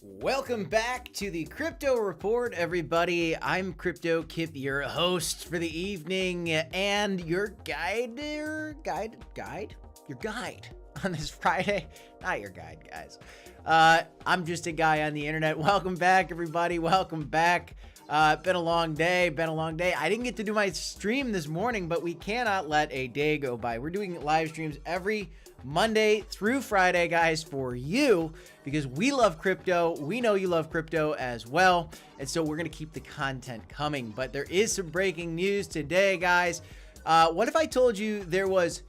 Welcome back to the Crypto Report, everybody. I'm Crypto Kip, your host for the evening and your guide on this Friday. Not your guide, guys. I'm just a guy on the internet. Welcome back, everybody. Welcome back. Been a long day. I didn't get to do my stream this morning, but we cannot let a day go by. We're doing live streams every Monday through Friday, guys, for you, because we love crypto. We know you love crypto as well, and so we're going to keep the content coming. But there is some breaking news today, guys. What if I told you there was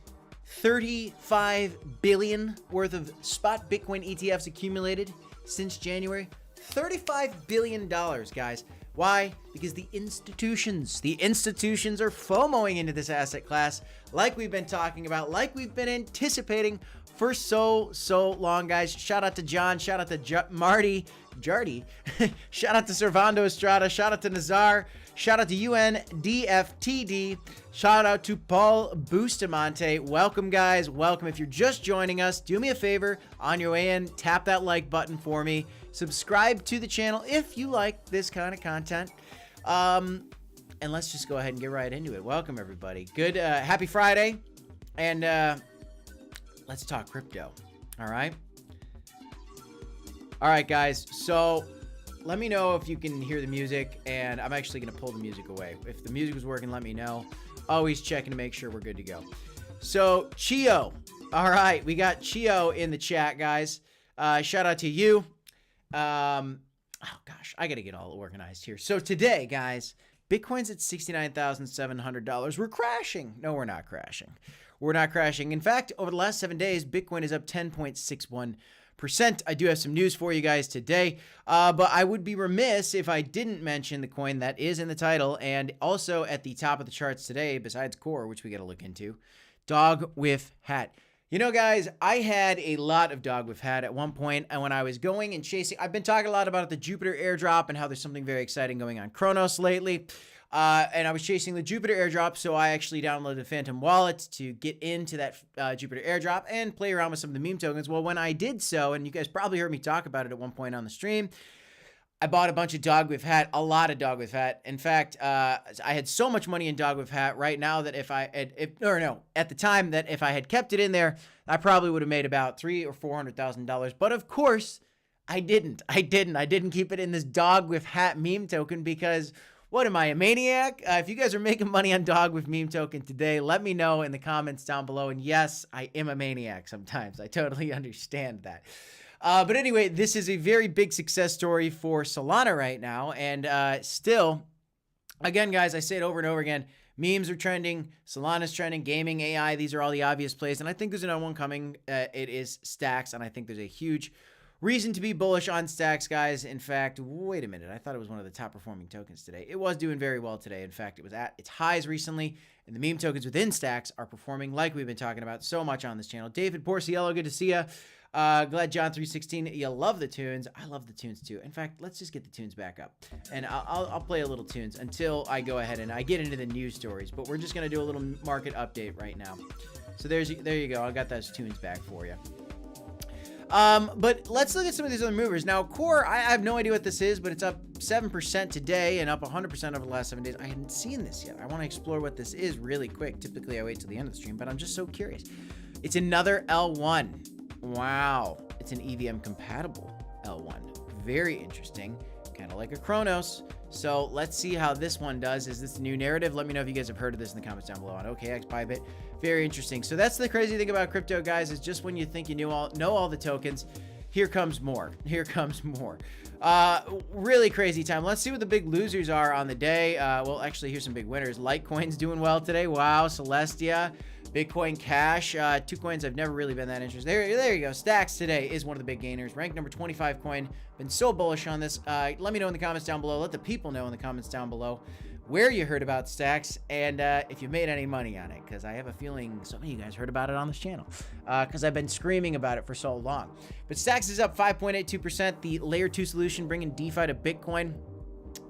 35 billion worth of spot Bitcoin ETFs accumulated since January? $35 billion, guys. Why? Because the institutions are FOMOing into this asset class, like we've been talking about, like we've been anticipating for so long, guys. Shout out to John, shout out to Marty, Jardy, shout out to Servando Estrada, shout out to Nazar, shout out to UNDFTD, shout out to Paul Bustamante. Welcome, guys. Welcome. If you're just joining us, do me a favor on your way in, tap that like button for me. Subscribe to the channel if you like this kind of content. And let's just go ahead and get right into it. Welcome, everybody. Good, happy Friday. And let's talk crypto. All right. All right, guys. So let me know if you can hear the music. And I'm actually going to pull the music away. If the music was working, let me know. Always checking to make sure we're good to go. So Chio. All right. We got Chio in the chat, guys. Shout out to you. Oh gosh, I gotta get all organized here. So today, guys, Bitcoin's at $69,700. We're crashing. No, we're not crashing. We're not crashing. In fact, over the last 7 days, Bitcoin is up 10.61%. I do have some news for you guys today, but I would be remiss if I didn't mention the coin that is in the title and also at the top of the charts today, besides Core, which we got to look into, DogWifHat. You know, guys, I had a lot of DogWifHat at one point, and when I was going and chasing, I've been talking a lot about the Jupiter airdrop and how there's something very exciting going on Cronos lately, and I was chasing the Jupiter airdrop, so I actually downloaded Phantom Wallet to get into that Jupiter airdrop and play around with some of the meme tokens. Well, when I did so, and you guys probably heard me talk about it at one point on the stream, I bought a bunch of DogWifHat, a lot of DogWifHat. In fact, I had so much money in DogWifHat right now that at the time that if I had kept it in there, I probably would have made about $300,000 or $400,000. But of course, I didn't. I didn't keep it in this DogWifHat meme token because what am I, a maniac? If you guys are making money on DogWif meme token today, let me know in the comments down below. And yes, I am a maniac sometimes. I totally understand that. But anyway, this is a very big success story for Solana right now. And still, again, guys, I say it over and over again, memes are trending, Solana's trending, gaming, AI, these are all the obvious plays. And I think there's another one coming. It is Stacks, and I think there's a huge reason to be bullish on Stacks, guys. In fact, wait a minute. I thought it was one of the top performing tokens today. It was doing very well today. In fact, it was at its highs recently, and the meme tokens within Stacks are performing like we've been talking about so much on this channel. David Porciello, good to see you. Glad John 316, you love the tunes. I love the tunes too. In fact, let's just get the tunes back up, and I'll play a little tunes until I go ahead and I get into the news stories. But we're just gonna do a little market update right now. So there you go. I got those tunes back for you. But let's look at some of these other movers. Now, Core, I have no idea what this is, but it's up 7% today and up 100% over the last 7 days. I hadn't seen this yet. I want to explore what this is really quick. Typically, I wait till the end of the stream, but I'm just so curious. It's another L1. Wow. It's an EVM compatible L1. Very interesting. Kind of like a Cronos. So let's see how this one does. Is this the new narrative? Let me know if you guys have heard of this in the comments down below on OKX Bybit. Very interesting. So that's the crazy thing about crypto, guys, is just when you think you know all the tokens, here comes more. Here comes more. Really crazy time. Let's see what the big losers are on the day. Well, actually, here's some big winners. Litecoin's doing well today. Wow. Celestia. Bitcoin Cash, two coins I've never really been that interested. There you go. Stacks today is one of the big gainers. Rank number 25 coin. Been so bullish on this. Let me know in the comments down below. Let the people know in the comments down below where you heard about Stacks and if you made any money on it, because I have a feeling some of you guys heard about it on this channel because I've been screaming about it for so long. But Stacks is up 5.82%. The layer 2 solution bringing DeFi to Bitcoin.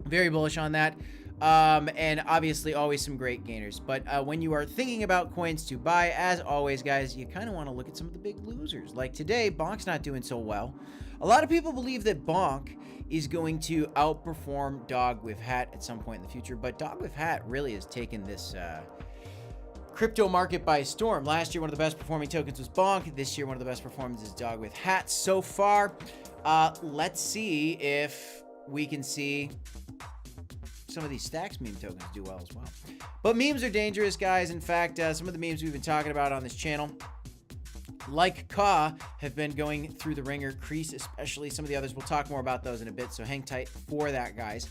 Very bullish on that. And obviously always some great gainers. But when you are thinking about coins to buy, as always, guys, you kind of want to look at some of the big losers. Like today, Bonk's not doing so well. A lot of people believe that Bonk is going to outperform DogWifHat at some point in the future, but DogWifHat really has taken this crypto market by storm. Last year, one of the best performing tokens was Bonk. This year, one of the best performances is DogWifHat so far. Let's see if we can see some of these Stacks meme tokens do well as well. But memes are dangerous, guys. In fact, some of the memes we've been talking about on this channel, like Ka, have been going through the ringer. Crease, especially. Some of the others, we'll talk more about those in a bit, so hang tight for that, guys.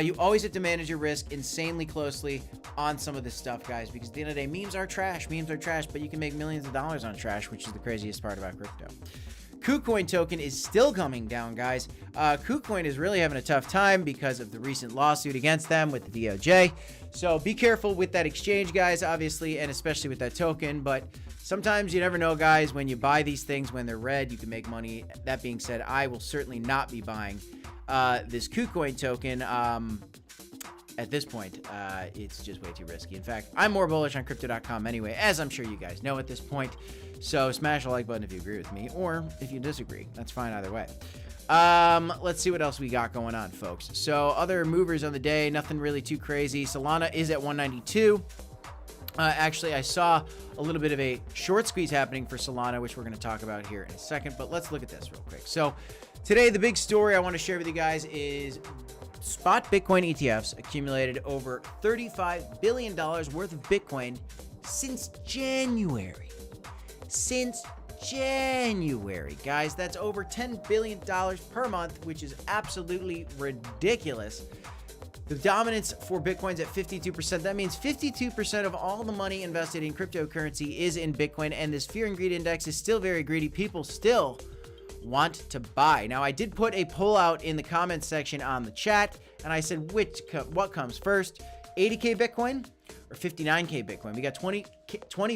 You always have to manage your risk insanely closely on some of this stuff, guys, because at the end of the day, memes are trash. Memes are trash, but you can make millions of dollars on trash, which is the craziest part about crypto. KuCoin token is still coming down, guys. KuCoin is really having a tough time because of the recent lawsuit against them with the DOJ. So be careful with that exchange, guys, obviously, and especially with that token. But sometimes you never know, guys. When you buy these things, when they're red, you can make money. That being said, I will certainly not be buying this KuCoin token. At this point, it's just way too risky. In fact, I'm more bullish on crypto.com anyway, as I'm sure you guys know at this point. So smash the like button if you agree with me, or if you disagree. That's fine either way. Let's see what else we got going on, folks. So other movers on the day, nothing really too crazy. Solana is at 192. Actually, I saw a little bit of a short squeeze happening for Solana, which we're going to talk about here in a second. But let's look at this real quick. So today, the big story I want to share with you guys is spot Bitcoin ETFs accumulated over $35 billion worth of Bitcoin since January. Since January, guys, that's over $10 billion per month, which is absolutely ridiculous. The dominance for Bitcoin's at 52%. That means 52% of all the money invested in cryptocurrency is in Bitcoin, and this fear and greed index is still very greedy. People still want to buy. Now, I did put a poll out in the comments section on the chat, and I said, what comes first, 80K Bitcoin or 59K Bitcoin? We got 20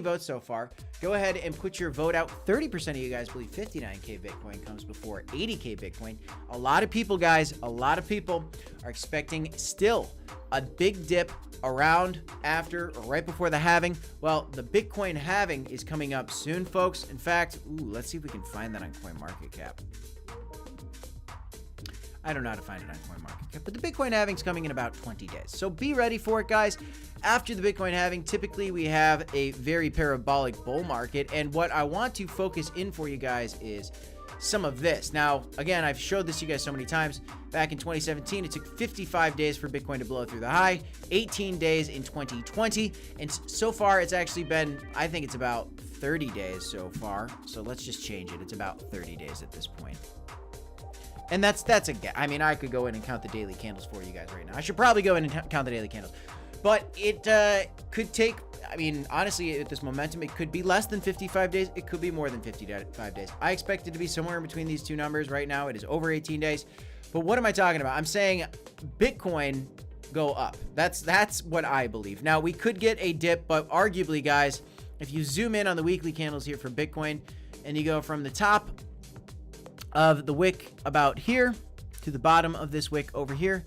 votes so far. Go ahead and put your vote out. 30% of you guys believe 59K Bitcoin comes before 80K Bitcoin. A lot of people, guys, a lot of people are expecting still a big dip around after or right before the halving. Well, the Bitcoin halving is coming up soon, folks. In fact, let's see if we can find that on CoinMarketCap. I don't know how to find it on CoinMarketCap, but the Bitcoin halving is coming in about 20 days. So be ready for it, guys. After the Bitcoin halving, typically we have a very parabolic bull market. And what I want to focus in for you guys is some of this. Now, again, I've showed this to you guys so many times. Back in 2017, it took 55 days for Bitcoin to blow through the high, 18 days in 2020. And so far, it's actually been, I think it's about 30 days so far. So let's just change it. It's about 30 days at this point. And that's a guess. I mean, I could go in and count the daily candles for you guys right now. I should probably go in and count the daily candles. But it could take, I mean, honestly, at this momentum, it could be less than 55 days. It could be more than 55 days. I expect it to be somewhere in between these two numbers. Right now, it is over 18 days. But what am I talking about? I'm saying Bitcoin go up. That's what I believe. Now, we could get a dip, but arguably, guys, if you zoom in on the weekly candles here for Bitcoin, and you go from the top of the wick about here to the bottom of this wick over here,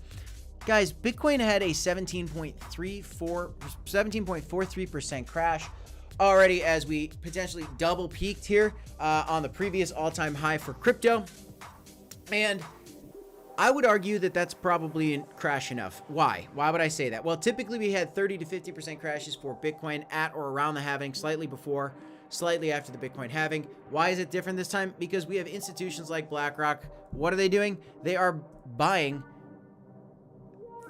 guys, Bitcoin had a 17.43% crash already, as we potentially double peaked here on the previous all-time high for crypto. And I would argue that that's probably crash enough. Why? Why would I say that? Well, typically we had 30 to 50% crashes for Bitcoin at or around the halving, slightly before, slightly after the Bitcoin halving. Why is it different this time? Because we have institutions like Blackrock. What are they doing? They are buying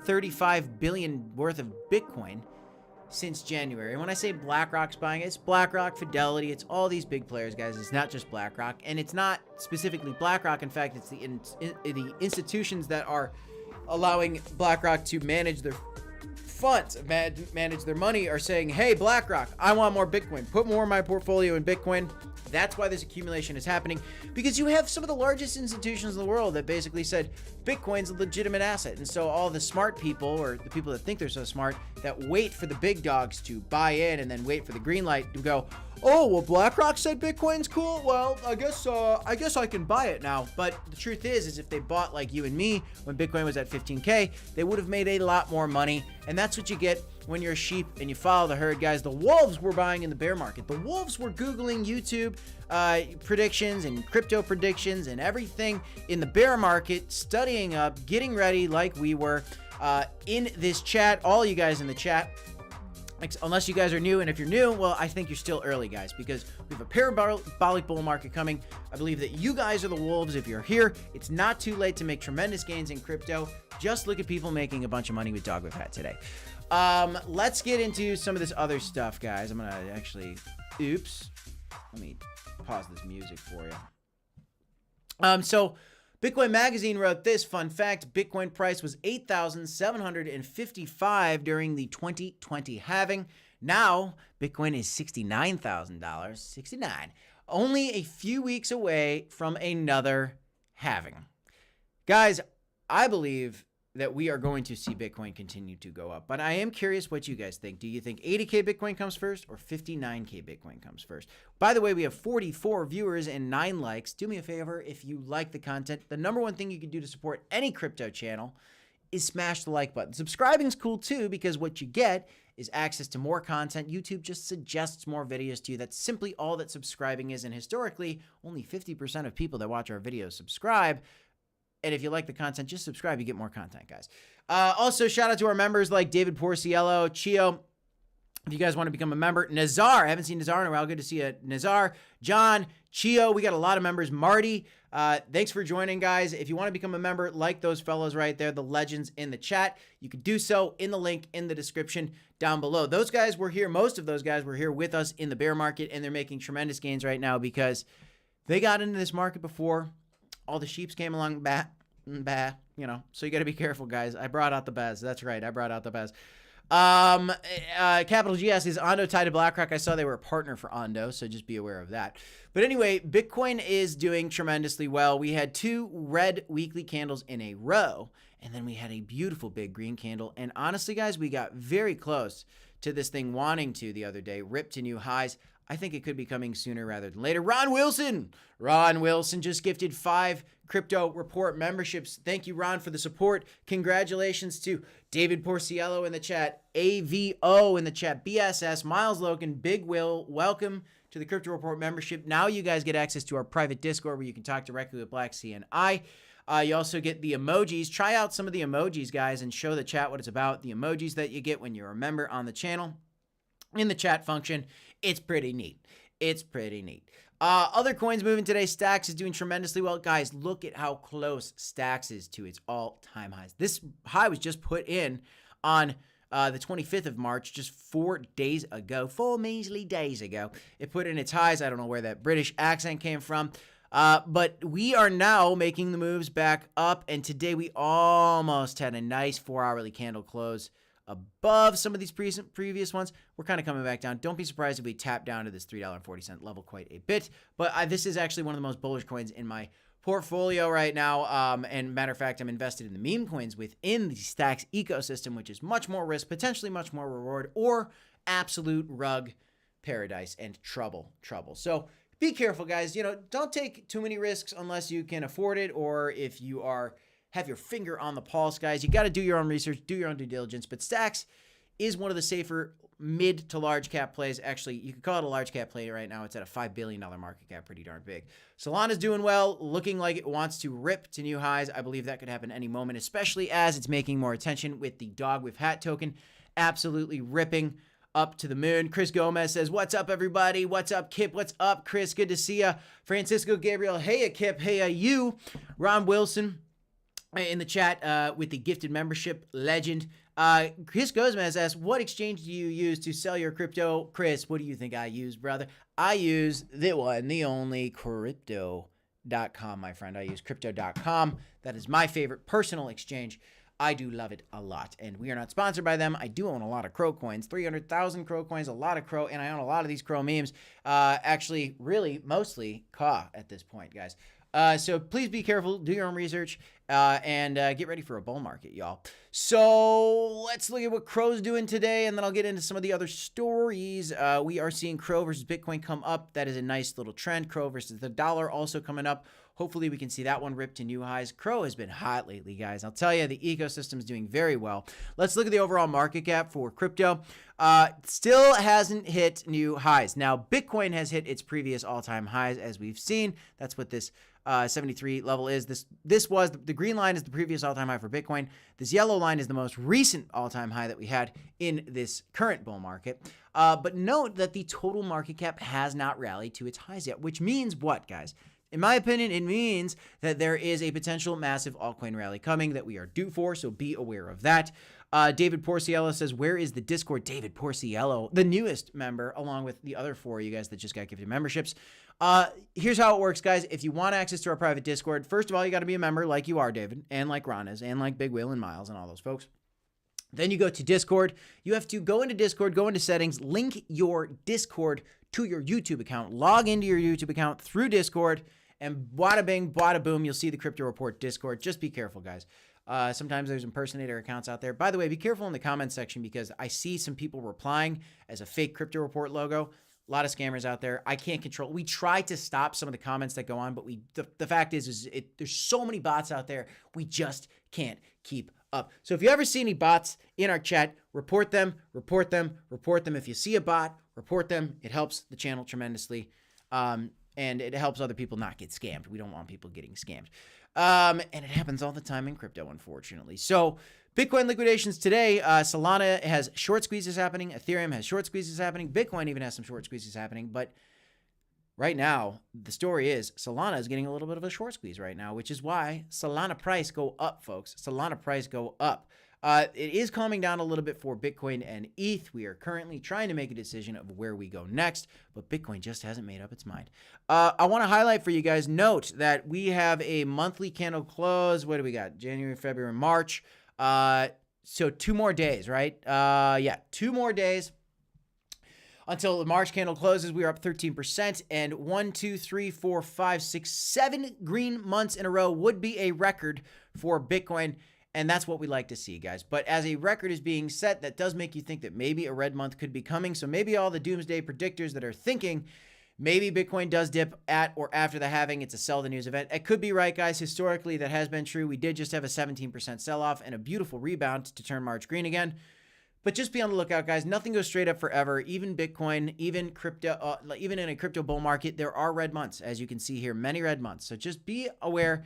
35 billion worth of Bitcoin since January. And when I say BlackRock's buying it, it's BlackRock, Fidelity, it's all these big players, guys. It's not just BlackRock, and it's not specifically BlackRock. In fact, it's the institutions that are allowing BlackRock to manage their funds manage their money are saying, hey, BlackRock, I want more Bitcoin. Put more of my portfolio in Bitcoin. That's why this accumulation is happening, because you have some of the largest institutions in the world that basically said Bitcoin's a legitimate asset. And so all the smart people, or the people that think they're so smart, that wait for the big dogs to buy in and then wait for the green light to go, oh, well, BlackRock said Bitcoin's cool. Well, I guess I can buy it now. But the truth is if they bought like you and me when Bitcoin was at 15K, they would have made a lot more money. And that's what you get when you're a sheep and you follow the herd, guys. The wolves were buying in the bear market. The wolves were Googling YouTube predictions and crypto predictions and everything in the bear market, studying up, getting ready like we were in this chat. All you guys in the chat, unless you guys are new, and if you're new, well, I think you're still early, guys, because we have a parabolic bull market coming. I believe that you guys are the wolves. If you're here, it's not too late to make tremendous gains in crypto. Just look at people making a bunch of money with DogWifHat today. Let's get into some of this other stuff, guys. I'm gonna actually, oops, let me pause this music for you. So Bitcoin Magazine wrote this fun fact: Bitcoin price was $8,755 during the 2020 halving. Now Bitcoin is $69,000, 69, only a few weeks away from another halving. Guys, I believe that we are going to see Bitcoin continue to go up. But I am curious what you guys think. Do you think 80K Bitcoin comes first or 59K Bitcoin comes first? By the way, we have 44 viewers and 9 likes. Do me a favor, if you like the content, the number one thing you can do to support any crypto channel is smash the like button. Subscribing is cool too, because what you get is access to more content. YouTube just suggests more videos to you. That's simply all that subscribing is. And historically, only 50% of people that watch our videos subscribe. And if you like the content, just subscribe. You get more content, guys. Also, shout out to our members like David Porciello, Chio. If you guys want to become a member, Nazar. I haven't seen Nazar in a while. Good to see you, Nazar, John, Chio. We got a lot of members. Marty, thanks for joining, guys. If you want to become a member, like those fellows right there, the legends in the chat, you can do so in the link in the description down below. Those guys were here. Most of those guys were here with us in the bear market, and they're making tremendous gains right now because they got into this market before all the sheeps came along, so you got to be careful, guys. I brought out the Bez. That's right. I brought out the Bez. Capital GS is Ondo tied to BlackRock. I saw they were a partner for Ondo, so just be aware of that. But anyway, Bitcoin is doing tremendously well. We had 2 red weekly candles in a row, and then we had a beautiful big green candle. And honestly, guys, we got very close to this thing wanting to the other day, rip to new highs. I think it could be coming sooner rather than later. Ron Wilson just gifted 5 crypto report memberships. Thank you, Ron, for the support. Congratulations to David Porciello in the chat, AVO in the chat, BSS, Miles Logan, Big Will. Welcome to the crypto report membership. Now you guys get access to our private Discord where you can talk directly with Black C and I. You also get the emojis. Try out some of the emojis, guys, and show the chat what it's about. The emojis that you get when you're a member on the channel in the chat function. It's pretty neat. It's pretty neat. Other coins moving today. Stacks is doing tremendously well. Guys, look at how close Stacks is to its all-time highs. This high was just put in on the 25th of March, just 4 days ago. 4 measly days ago. It put in its highs. I don't know where that British accent came from. But we are now making the moves back up. And today we almost had a nice 4-hourly candle close above some of these previous ones. We're kind of coming back down. Don't be surprised if we tap down to this $3.40 level quite a bit. But this is actually one of the most bullish coins in my portfolio right now. And matter of fact, I'm invested in the meme coins within the Stacks ecosystem, which is much more risk, potentially much more reward, or absolute rug paradise and trouble. So be careful, guys. Don't take too many risks unless you can afford it, or if you have your finger on the pulse, guys. You got to do your own research, do your own due diligence. But Stacks is one of the safer mid to large cap plays. Actually, you could call it a large cap play right now. It's at a $5 billion market cap, pretty darn big. Solana's doing well, looking like it wants to rip to new highs. I believe that could happen any moment, especially as it's making more attention with the DogWifHat token absolutely ripping up to the moon. Chris Gomez says, what's up, everybody? What's up, Kip? What's up, Chris? Good to see ya. Francisco Gabriel, hey, Kip. Hey, you. Ron Wilson in the chat with the gifted membership legend. Chris Gomez asks, what exchange do you use to sell your crypto? Chris, what do you think I use, brother? I use the one, the only crypto.com, my friend. I use crypto.com. That is my favorite personal exchange. I do love it a lot, and we are not sponsored by them. I do own a lot of Crow coins, 300,000 Crow coins, a lot of Crow, and I own a lot of these Crow memes. Actually, really, mostly Ka at this point, guys. So please be careful, do your own research, and get ready for a bull market, y'all. So let's look at what Crow's doing today, and then I'll get into some of the other stories. We are seeing Crow versus Bitcoin come up. That is a nice little trend. Crow versus the dollar also coming up. Hopefully we can see that one rip to new highs. Crow has been hot lately, guys. I'll tell you, the ecosystem is doing very well. Let's look at the overall market cap for crypto. Still hasn't hit new highs. Now, Bitcoin has hit its previous all-time highs, as we've seen. That's what this 73 level is. This was the green line is the previous all-time high for Bitcoin. This yellow line is the most recent all-time high that we had in this current bull market. But note that the total market cap has not rallied to its highs yet, which means what, guys? In my opinion, it means that there is a potential massive altcoin rally coming that we are due for, so be aware of that. David Porciello says, where is the Discord? David Porciello, the newest member, along with the other 4 of you guys that just got gifted memberships. Here's how it works, guys. If you want access to our private Discord, first of all, you got to be a member like you are, David, and like Ron is, and like Big Will and Miles and all those folks. Then you go to Discord. You have to go into Discord, go into settings, link your Discord to your YouTube account, log into your YouTube account through Discord, and bada bing, bada boom, you'll see the Crypto Report Discord. Just be careful, guys. Sometimes there's impersonator accounts out there. By the way, be careful in the comment section because I see some people replying as a fake Crypto Report logo. A lot of scammers out there. I can't control. We try to stop some of the comments that go on, but the fact is there's so many bots out there. We just can't keep up. So if you ever see any bots in our chat, report them, report them, report them. If you see a bot, report them. It helps the channel tremendously. And it helps other people not get scammed. We don't want people getting scammed. And it happens all the time in crypto, unfortunately. So Bitcoin liquidations today, Solana has short squeezes happening. Ethereum has short squeezes happening. Bitcoin even has some short squeezes happening. But right now, the story is Solana is getting a little bit of a short squeeze right now, which is why Solana price go up, folks. Solana price go up. It is calming down a little bit for Bitcoin and ETH. We are currently trying to make a decision of where we go next, but Bitcoin just hasn't made up its mind. I want to highlight for you guys, note that we have a monthly candle close. What do we got? January, February, March. So 2 more days, right? Yeah, 2 more days until the March candle closes. We are up 13%, and 1, 2, 3, 4, 5, 6, 7 green months in a row would be a record for Bitcoin. And that's what we like to see, guys. But as a record is being set, that does make you think that maybe a red month could be coming. So maybe all the doomsday predictors that are thinking maybe Bitcoin does dip at or after the halving, it's a sell the news event. It could be right, guys. Historically, that has been true. We did just have a 17% sell-off and a beautiful rebound to turn March green again. But just be on the lookout, guys. Nothing goes straight up forever. Even Bitcoin, even crypto, even in a crypto bull market, there are red months, as you can see here, many red months. So just be aware.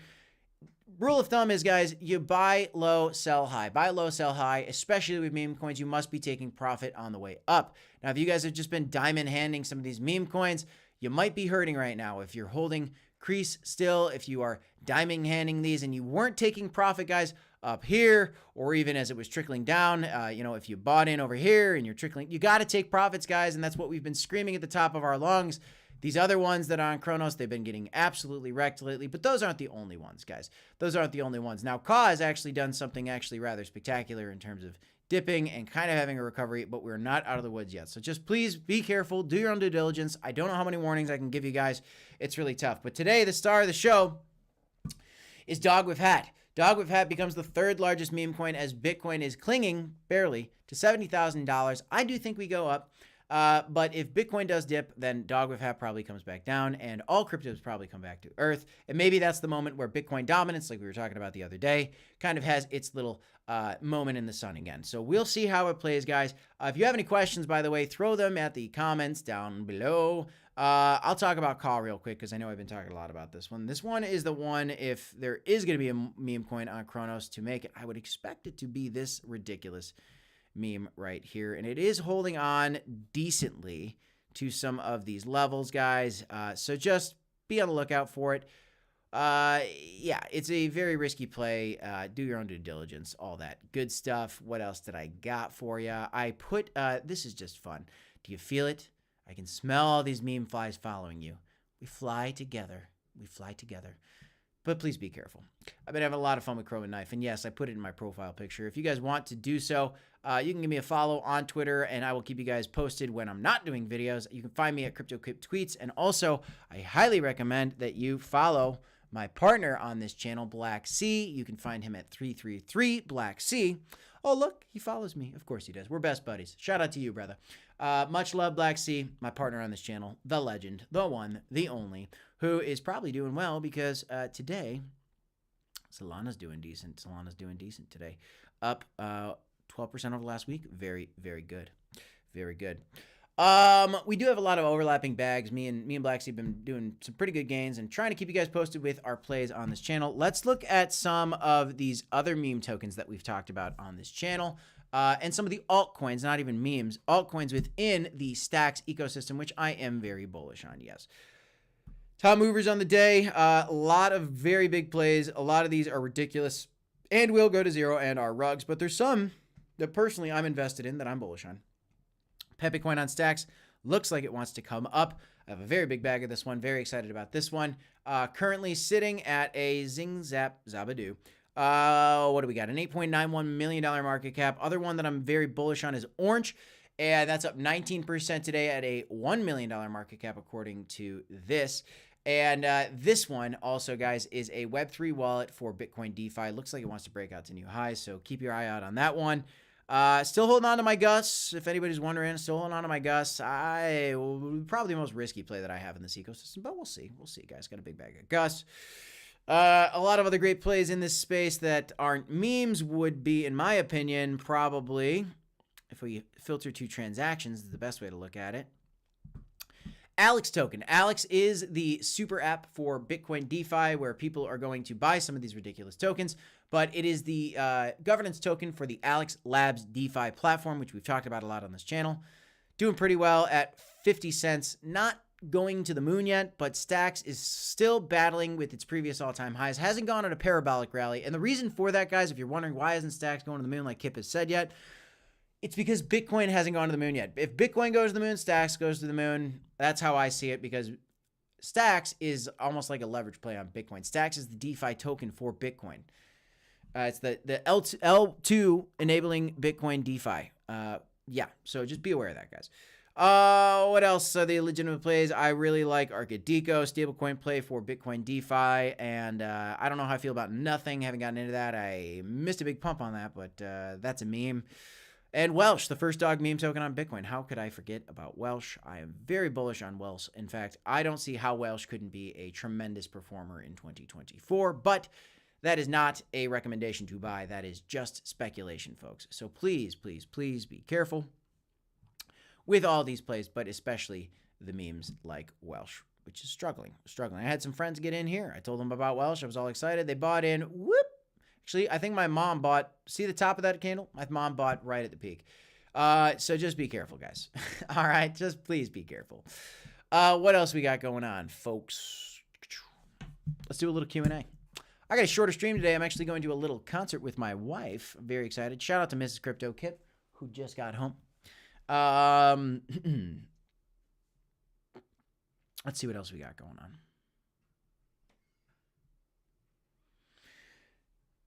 Rule of thumb is, guys, you buy low, sell high. Buy low, sell high, especially with meme coins. You must be taking profit on the way up. Now, if you guys have just been diamond handing some of these meme coins, you might be hurting right now. If you're holding crease still, if you are diamond handing these and you weren't taking profit, guys, up here, or even as it was trickling down, if you bought in over here and you're trickling, you got to take profits, guys. And that's what we've been screaming at the top of our lungs. These other ones that are on Cronos, they've been getting absolutely wrecked lately, but those aren't the only ones, guys. Those aren't the only ones. Now, Ka has actually done something actually rather spectacular in terms of dipping and kind of having a recovery, but we're not out of the woods yet. So just please be careful. Do your own due diligence. I don't know how many warnings I can give you guys. It's really tough. But today, the star of the show is DogWifHat. DogWifHat becomes the 3rd largest meme coin as Bitcoin is clinging, barely, to $70,000. I do think we go up. But if Bitcoin does dip, then DogWifHat probably comes back down and all cryptos probably come back to earth. And maybe that's the moment where Bitcoin dominance, like we were talking about the other day, kind of has its little moment in the sun again. So we'll see how it plays, guys. If you have any questions, by the way, throw them at the comments down below. I'll talk about Ka real quick because I know I've been talking a lot about this one. This one is the one, if there is going to be a meme coin on Cronos to make it, I would expect it to be this ridiculous meme right here, and it is holding on decently to some of these levels, guys, so just be on the lookout for it. Yeah, it's a very risky play. Do your own due diligence, all that good stuff. What else did I got for you? I put this is just fun. Do you feel it? I can smell all these meme flies following you. We fly together. We fly together. but please be careful. I've been having a lot of fun with Chrome and Knife, and yes, I put it in my profile picture. If you guys want to do so, you can give me a follow on Twitter, and I will keep you guys posted when I'm not doing videos. You can find me at Crypto Kip Tweets, and also, I highly recommend that you follow my partner on this channel, Black C. You can find him at 333 Black C. Oh, look, he follows me. Of course he does. We're best buddies. Shout out to you, brother. Much love, Black C, my partner on this channel, the legend, the one, the only, who is probably doing well because today, Solana's doing decent. Solana's doing decent today. Up 12% over last week. Very, very good. Very good. We do have a lot of overlapping bags. Me and Black C have been doing some pretty good gains and trying to keep you guys posted with our plays on this channel. Let's look at some of these other meme tokens that we've talked about on this channel. And some of the altcoins, not even memes, altcoins within the Stacks ecosystem, which I am very bullish on, yes. Top movers on the day, a lot of very big plays. A lot of these are ridiculous and will go to zero and are rugs, but there's some that personally I'm invested in that I'm bullish on. Pepe coin on Stacks looks like it wants to come up. I have a very big bag of this one. Very excited about this one. Currently sitting at a zing zap zabadoo. What do we got? An $8.91 million market cap. Other one that I'm very bullish on is Orange. And that's up 19% today at a $1 million market cap, according to this. And this one also, guys, is a Web3 wallet for Bitcoin DeFi. Looks like it wants to break out to new highs, so keep your eye out on that one. Still holding on to my Gus. If anybody's wondering, still holding on to my Gus. Probably the most risky play that I have in this ecosystem, but we'll see. We'll see, guys. Got a big bag of Gus. A lot of other great plays in this space that aren't memes would be, in my opinion, probably, if we filter to transactions, is the best way to look at it. Alex token. Alex is the super app for Bitcoin DeFi where people are going to buy some of these ridiculous tokens, but it is the governance token for the Alex Labs DeFi platform, which we've talked about a lot on this channel. Doing pretty well at 50 cents. Not going to the moon yet, but Stacks is still battling with its previous all-time highs. Hasn't gone on a parabolic rally. And the reason for that, guys, if you're wondering why isn't Stacks going to the moon like Kip has said yet, it's because Bitcoin hasn't gone to the moon yet. If Bitcoin goes to the moon, Stacks goes to the moon. That's how I see it, because Stacks is almost like a leverage play on Bitcoin. Stacks is the DeFi token for Bitcoin. It's the L2 enabling Bitcoin DeFi. Yeah, so just be aware of that, guys. What else are the legitimate plays? I really like Arcadeco, stablecoin play for Bitcoin DeFi, and I don't know how I feel about nothing. Haven't gotten into that. I missed a big pump on that, but that's a meme. And Welsh, the first dog meme token on Bitcoin. How could I forget about Welsh? I am very bullish on Welsh. In fact, I don't see how Welsh couldn't be a tremendous performer in 2024, but that is not a recommendation to buy. That is just speculation, folks. So please, please, please be careful with all these plays, but especially the memes like Welsh, which is struggling. I had some friends get in here. I told them about Welsh. I was all excited. They bought in. Whoop. Actually, I think my mom bought, see the top of that candle? My mom bought right at the peak. So just be careful, guys. All right, just please be careful. What else we got going on, folks? Let's do a little Q&A. I got a shorter stream today. I'm actually going to a little concert with my wife. I'm very excited. Shout out to Mrs. Crypto Kip, who just got home. Let's see what else we got going on.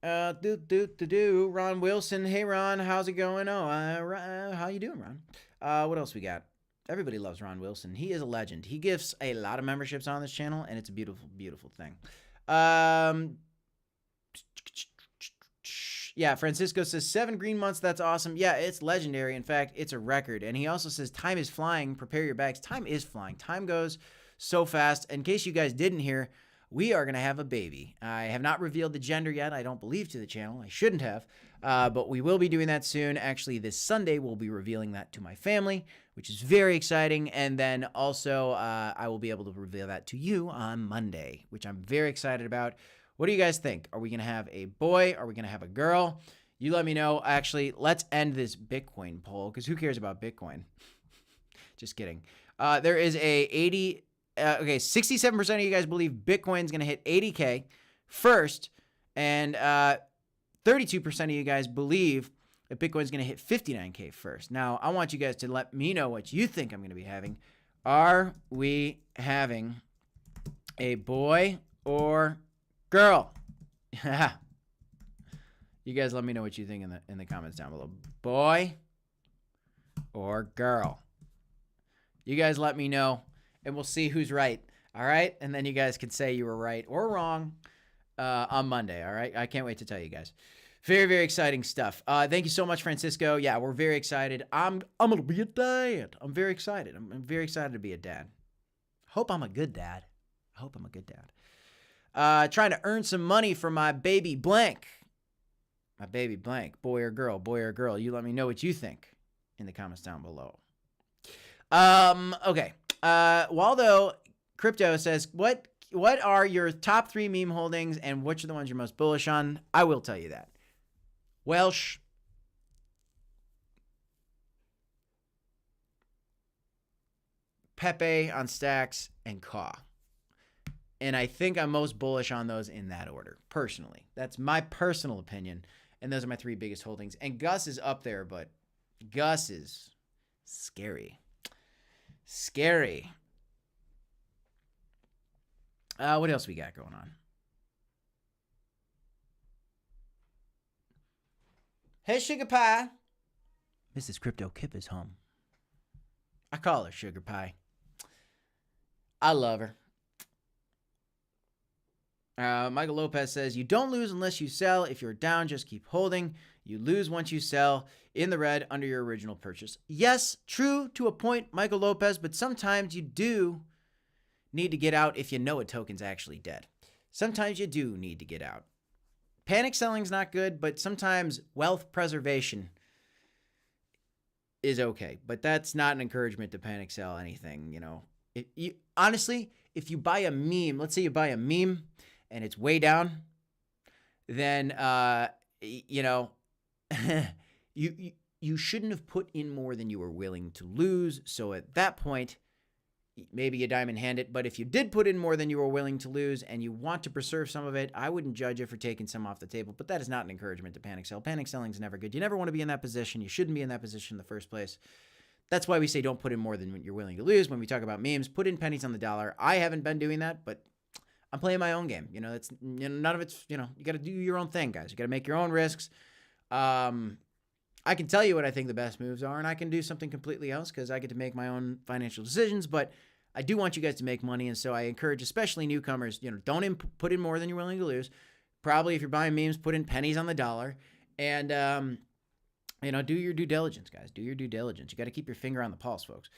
Ron Wilson. Hey, Ron. How's it going? Oh, how you doing, Ron? What else we got? Everybody loves Ron Wilson. He is a legend. He gives a lot of memberships on this channel, and it's a beautiful, beautiful thing. Yeah, Francisco says 7 green months. That's awesome. Yeah, it's legendary. In fact, it's a record. And he also says time is flying. Prepare your bags. Time is flying. Time goes so fast. In case you guys didn't hear, we are going to have a baby. I have not revealed the gender yet. I don't believe to the channel. I shouldn't have. But we will be doing that soon. Actually, this Sunday, we'll be revealing that to my family, which is very exciting. And then also, I will be able to reveal that to you on Monday, which I'm very excited about. What do you guys think? Are we going to have a boy? Are we going to have a girl? You let me know. Actually, let's end this Bitcoin poll, because who cares about Bitcoin? Just kidding. There is a 67% of you guys believe Bitcoin's going to hit 80K first, and 32% of you guys believe that Bitcoin's going to hit 59K first. Now, I want you guys to let me know what you think I'm going to be having. Are we having a boy or girl. You guys let me know what you think in the comments down below. Boy or girl. You guys let me know, and we'll see who's right. All right? And then you guys can say you were right or wrong on Monday. All right? I can't wait to tell you guys. Very, very exciting stuff. Thank you so much, Francisco. Yeah, we're very excited. I'm going to be a dad. I'm very excited. I'm very excited to be a dad. Hope I'm a good dad. I hope I'm a good dad. Trying to earn some money for my baby blank. My baby blank. Boy or girl. Boy or girl. You let me know what you think in the comments down below. Okay. Waldo Crypto says, what are your top 3 meme holdings and which are the ones you're most bullish on? I will tell you that. Welsh, Pepe on Stacks, and Caw. And I think I'm most bullish on those in that order, personally. That's my personal opinion. And those are my 3 biggest holdings. And Gus is up there, but Gus is scary. Scary. What else we got going on? Hey, Sugar Pie. Mrs. Crypto Kip is home. I call her Sugar Pie. I love her. Michael Lopez says, you don't lose unless you sell. If you're down, just keep holding. You lose once you sell in the red under your original purchase. Yes, true to a point, Michael Lopez, but sometimes you do need to get out if you know a token's actually dead. Sometimes you do need to get out. Panic selling's not good, but sometimes wealth preservation is okay. But that's not an encouragement to panic sell anything, you know. Honestly, if you buy a meme, let's say you buy a meme and it's way down, then, you know, you shouldn't have put in more than you were willing to lose. So at that point, maybe you diamond hand it. But if you did put in more than you were willing to lose and you want to preserve some of it, I wouldn't judge you for taking some off the table. But that is not an encouragement to panic sell. Panic selling is never good. You never want to be in that position. You shouldn't be in that position in the first place. That's why we say don't put in more than you're willing to lose. When we talk about memes, put in pennies on the dollar. I haven't been doing that, but I'm playing my own game. You know, it's, you know, none of it's, you know, you got to do your own thing, guys. You got to make your own risks. I can tell you what I think the best moves are, and I can do something completely else because I get to make my own financial decisions, but I do want you guys to make money, and so I encourage especially newcomers, you know, don't put in more than you're willing to lose. Probably if you're buying memes, put in pennies on the dollar, and, you know, do your due diligence, guys. Do your due diligence. You got to keep your finger on the pulse, folks.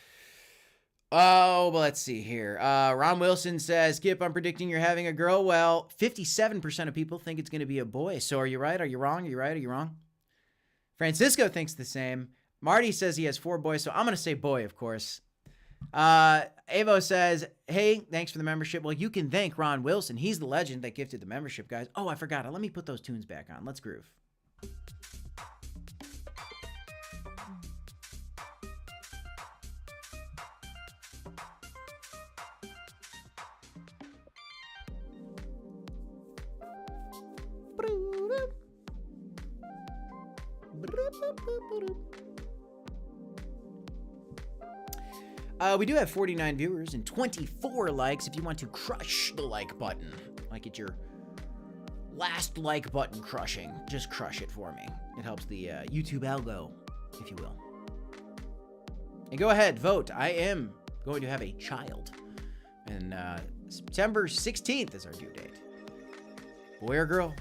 Oh, well, let's see here. Ron Wilson says, Kip, I'm predicting you're having a girl. Well, 57% of people think it's going to be a boy. So are you right? Are you wrong? Are you right? Are you wrong? Francisco thinks the same. Marty says he has 4 boys, so I'm going to say boy, of course. Avo says, hey, thanks for the membership. Well, you can thank Ron Wilson. He's the legend that gifted the membership, guys. Oh, I forgot. Let me put those tunes back on. Let's groove. We do have 49 viewers and 24 likes. If you want to crush the like button, like it's your last like button crushing, just crush it for me. It helps the YouTube algo, if you will. And go ahead, vote. I am going to have a child. And September 16th is our due date. Boy or girl?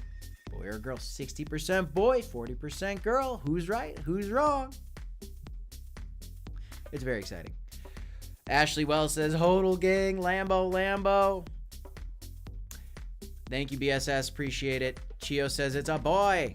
Boy or girl? 60% boy, 40% girl. Who's right? Who's wrong? It's very exciting. Ashley Wells says, Hodl gang, Lambo, Lambo. Thank you, BSS. Appreciate it. Chio says it's a boy.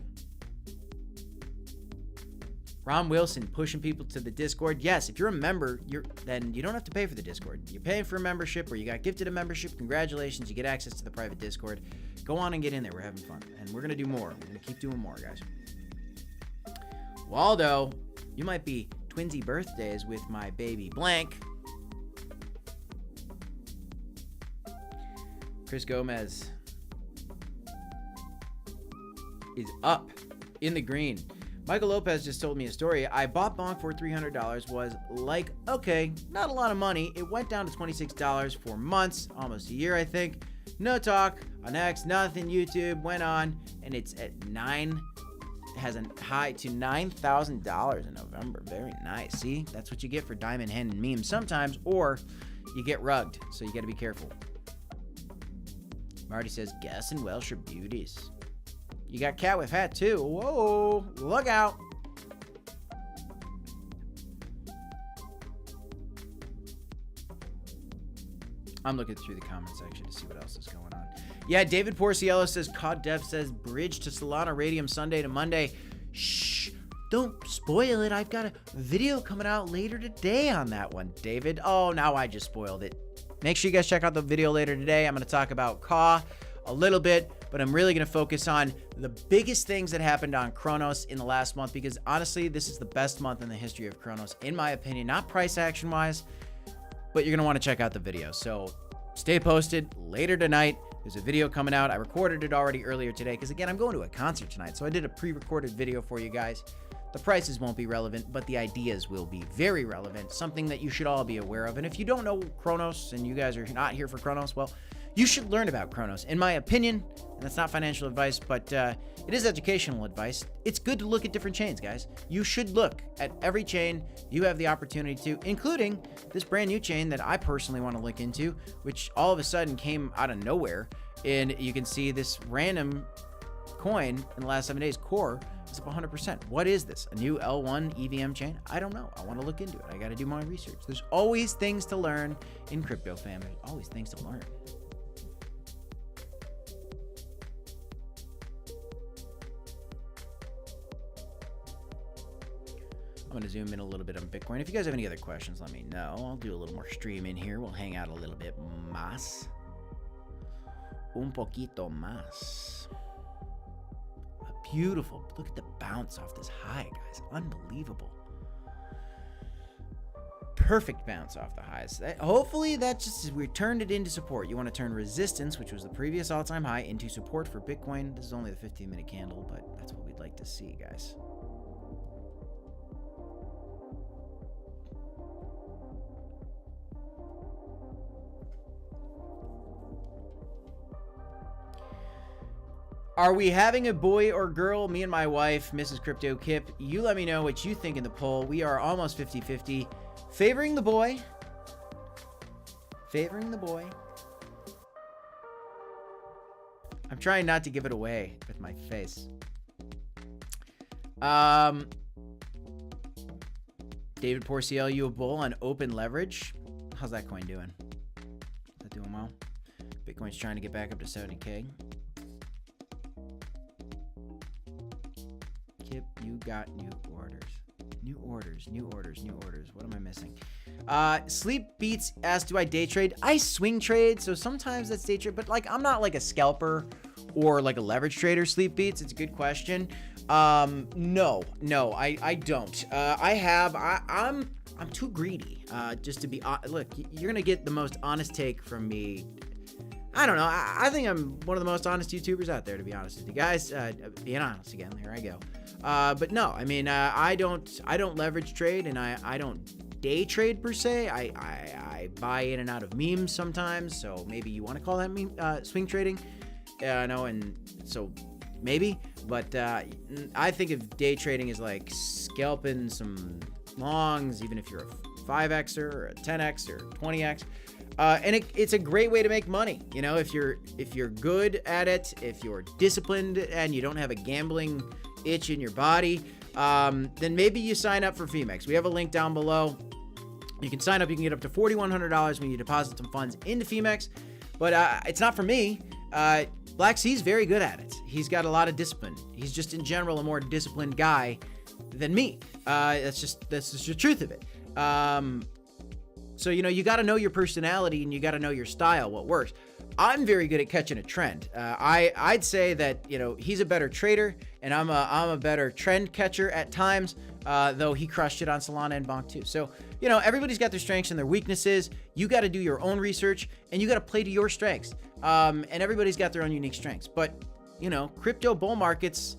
Ron Wilson pushing people to the Discord. Yes, if you're a member, then you don't have to pay for the Discord. You're paying for a membership or you got gifted a membership. Congratulations. You get access to the private Discord. Go on and get in there. We're having fun. And we're going to do more. We're going to keep doing more, guys. Waldo, you might be twinsy birthdays with my baby blank. Chris Gomez is up in the green. Michael Lopez just told me a story. I bought Bonk for $300. Was like, okay, not a lot of money. It went down to $26 for months, almost a year, I think. No talk Next, nothing. YouTube went on, and it's at has a high to $9,000 in November. Very nice. See, that's what you get for diamond hand and memes sometimes, or you get rugged. So you got to be careful. Marty says, guess and Welsh are beauties. You got Cat with Hat too. Whoa, look out. I'm looking through the comment section to see what else is going on. Yeah, David Porciello says, COD Dev says, bridge to Solana Radium Sunday to Monday. Shh, don't spoil it. I've got a video coming out later today on that one, David. Oh, now I just spoiled it. Make sure you guys check out the video later today. I'm going to talk about CAW a little bit, but I'm really going to focus on the biggest things that happened on Cronos in the last month, because honestly, this is the best month in the history of Cronos, in my opinion, not price action wise, but you're going to want to check out the video. So stay posted. Later tonight, there's a video coming out. I recorded it already earlier today because, again, I'm going to a concert tonight. So I did a pre-recorded video for you guys. The prices won't be relevant, but the ideas will be very relevant, something that you should all be aware of. And if you don't know Cronos and you guys are not here for Cronos, well, you should learn about Cronos. In my opinion, and that's not financial advice, but it is educational advice. It's good to look at different chains, guys. You should look at every chain you have the opportunity to, including this brand new chain that I personally want to look into, which all of a sudden came out of nowhere. And you can see this random coin in the last 7 days, Core, is up 100%. What is this? A new L1 EVM chain? I don't know. I want to look into it. I got to do my research. There's always things to learn in crypto, fam. There's always things to learn. I'm going to zoom in a little bit on Bitcoin. If you guys have any other questions, let me know. I'll do a little more streaming here. We'll hang out a little bit más. Un poquito más. Beautiful. Look at the bounce off this high, guys. Unbelievable. Perfect bounce off the highs. Hopefully that just, we turned it into support. You want to turn resistance, which was the previous all-time high, into support for Bitcoin. This is only the 15-minute candle, but that's what we'd like to see, guys. Are we having a boy or girl? Me and my wife, Mrs. Crypto Kip. You let me know what you think in the poll. We are almost 50-50. Favoring the boy. Favoring the boy. I'm trying not to give it away with my face. David Porciel, you a bull on open leverage? How's that coin doing? Is that doing well? Bitcoin's trying to get back up to 70K. Kip, you got new orders. New orders, new orders, new orders. What am I missing? Sleep Beats asked, do I day trade? I swing trade, so sometimes that's day trade, but like I'm not like a scalper or like a leverage trader. Sleep Beats, it's a good question. No, I don't. I'm too greedy. Just to be look, you're gonna get the most honest take from me. I don't know. I think I'm one of the most honest YouTubers out there, to be honest with you guys. Being honest again, here I go. But no, I mean, I don't leverage trade, and I don't day trade per se. I buy in and out of memes sometimes, so maybe you want to call that meme swing trading. No, and so maybe, but I think of day trading as like scalping some longs, even if you're a 5xer or a 10x or 20x. And it's a great way to make money. You know, if you're good at it, if you're disciplined and you don't have a gambling itch in your body, then maybe you sign up for Femex. We have a link down below. You can sign up. You can get up to $4,100 when you deposit some funds into Femex. But it's not for me. Black C's very good at it. He's got a lot of discipline. He's just in general a more disciplined guy than me. That's just the truth of it. So, you know, you got to know your personality and you got to know your style, what works. I'm very good at catching a trend. I'd say that, you know, he's a better trader and I'm a better trend catcher at times, though he crushed it on Solana and Bonk too. So, you know, everybody's got their strengths and their weaknesses. You got to do your own research and you got to play to your strengths. And everybody's got their own unique strengths. But, you know, crypto bull markets,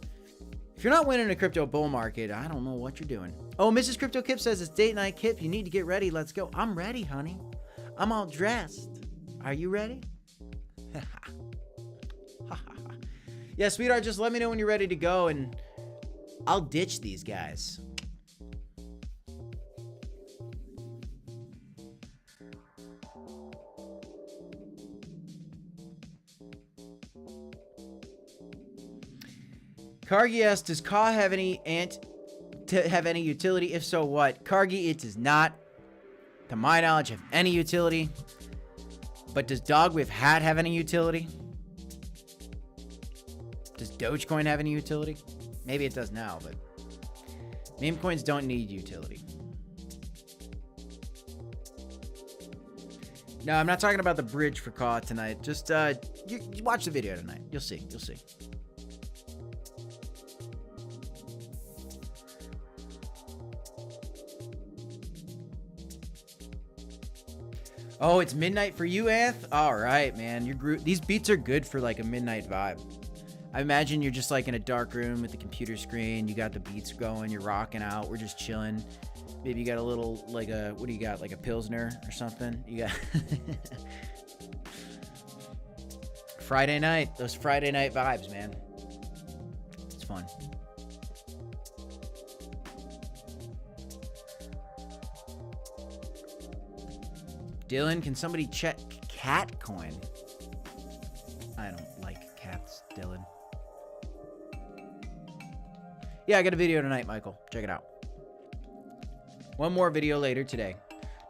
if you're not winning a crypto bull market, I don't know what you're doing. Oh, Mrs. Crypto Kip says it's date night. Kip, you need to get ready. Let's go. I'm ready, honey. I'm all dressed. Are you ready? Yeah, sweetheart, just let me know when you're ready to go, and I'll ditch these guys. Kargi asks, does Ka have any utility? If so, what? Kargi, it does not, to my knowledge, have any utility. But does DogWifHat have any utility? Does Dogecoin have any utility? Maybe it does now, but meme coins don't need utility. No, I'm not talking about the bridge for Ka tonight. Just you watch the video tonight. You'll see. You'll see. Oh, it's midnight for you, Anth? All right, man. These beats are good for like a midnight vibe. I imagine you're just like in a dark room with the computer screen. You got the beats going. You're rocking out. We're just chilling. Maybe you got a little, like a, what do you got? Like a Pilsner or something? You got Friday night. Those Friday night vibes, man. It's fun. Dylan, can somebody check cat coin? I don't like cats, Dylan. Yeah, I got a video tonight, Michael. Check it out. One more video later today.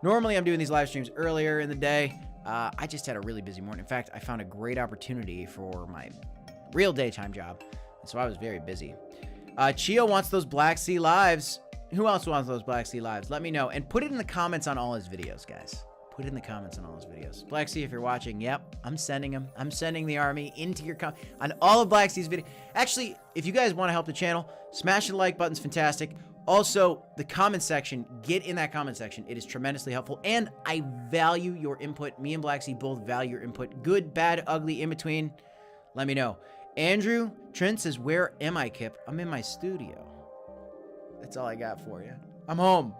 Normally, I'm doing these live streams earlier in the day. I just had a really busy morning. In fact, I found a great opportunity for my real daytime job. And so I was very busy. Chio wants those Black Sea lives. Who else wants those Black Sea lives? Let me know. And put it in the comments on all his videos, guys. Put it in the comments on all his videos. Black Sea, if you're watching, yep, I'm sending them. I'm sending the army into your on all of Black Sea's videos. Actually, if you guys want to help the channel, smash the like button's fantastic. Also, the comment section, get in that comment section. It is tremendously helpful, and I value your input. Me and Black Sea both value your input. Good, bad, ugly, in between. Let me know. Andrew Trent says, where am I, Kip? I'm in my studio. That's all I got for you. I'm home.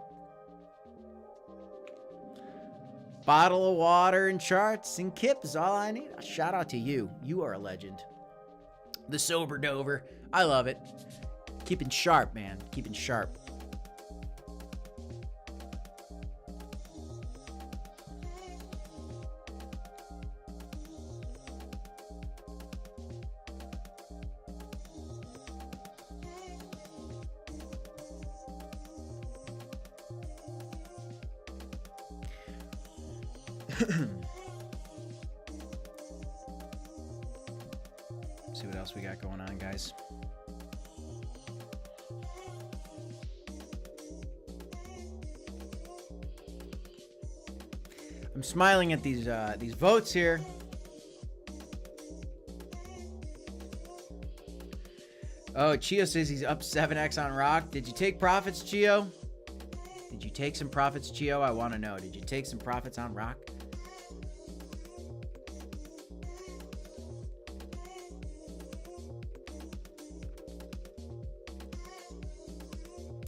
Bottle of water and charts and Kip is all I need. A shout out to you. You are a legend. The sober Dover. I love it. Keeping sharp, man. Keeping sharp. See what else we got going on, guys. I'm smiling at these votes here. Oh, Chio says he's up 7x on Rock. Did you take profits, Chio? Did you take some profits, Chio? I want to know. Did you take some profits on Rock?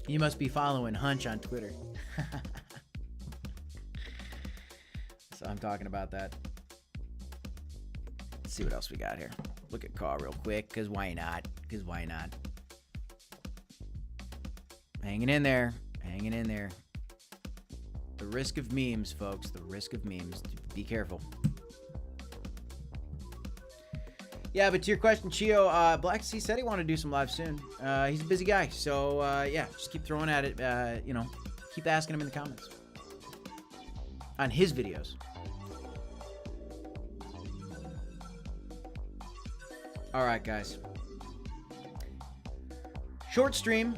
You must be following Hunch on Twitter. So I'm talking about that. Let's see what else we got here. Look at Carl real quick, because why not? Because why not? Hanging in there. Hanging in there. The risk of memes, folks. The risk of memes. Be careful. Yeah, but to your question, Chio, Black Sea said he wanted to do some live soon. He's a busy guy, so yeah, just keep throwing at it. You know, keep asking him in the comments on his videos. All right, guys. Short stream,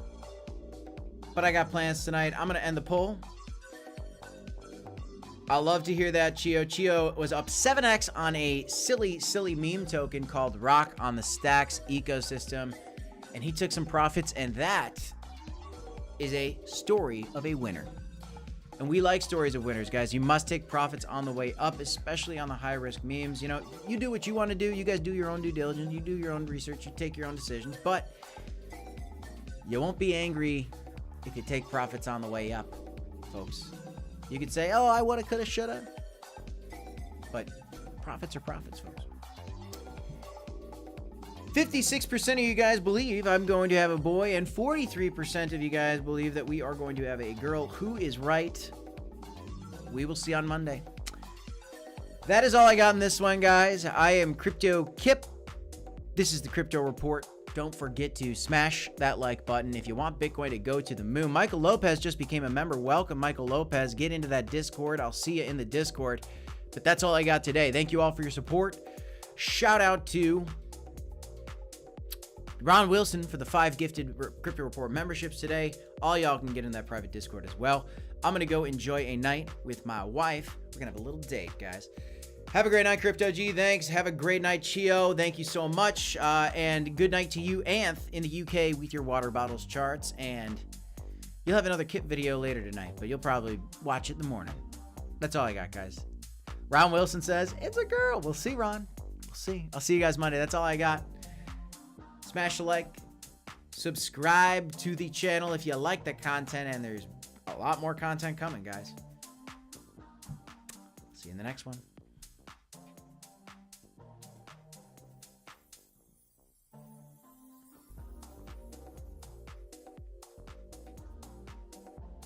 but I got plans tonight. I'm gonna end the poll. I'll love to hear that, Chio. Chio was up 7x on a silly meme token called Rock on the Stacks ecosystem. And he took some profits, and that is a story of a winner. And we like stories of winners, guys. You must take profits on the way up, especially on the high-risk memes. You know, you do what you want to do. You guys do your own due diligence. You do your own research. You take your own decisions. But you won't be angry if you take profits on the way up, folks. You could say, oh, I woulda, coulda, shoulda. But profits are profits, folks. 56% of you guys believe I'm going to have a boy, and 43% of you guys believe that we are going to have a girl. Who is right? We will see on Monday. That is all I got in this one, guys. I am Crypto Kip. This is the Crypto Report. Don't forget to smash that like button if you want Bitcoin to go to the moon. Michael Lopez just became a member. Welcome, Michael Lopez. Get into that Discord. I'll see you in the Discord. But that's all I got today. Thank you all for your support. Shout out to Ron Wilson for the 5 gifted Crypto Report memberships today. All y'all can get in that private Discord as well. I'm going to go enjoy a night with my wife. We're going to have a little date, guys. Have a great night, Crypto G. Thanks. Have a great night, Chio. Thank you so much. And good night to you, Anth, in the UK with your water bottles charts. And you'll have another Kip video later tonight, but you'll probably watch it in the morning. That's all I got, guys. Ron Wilson says, it's a girl. We'll see, Ron. We'll see. I'll see you guys Monday. That's all I got. Smash a like. Subscribe to the channel if you like the content. And there's a lot more content coming, guys. See you in the next one.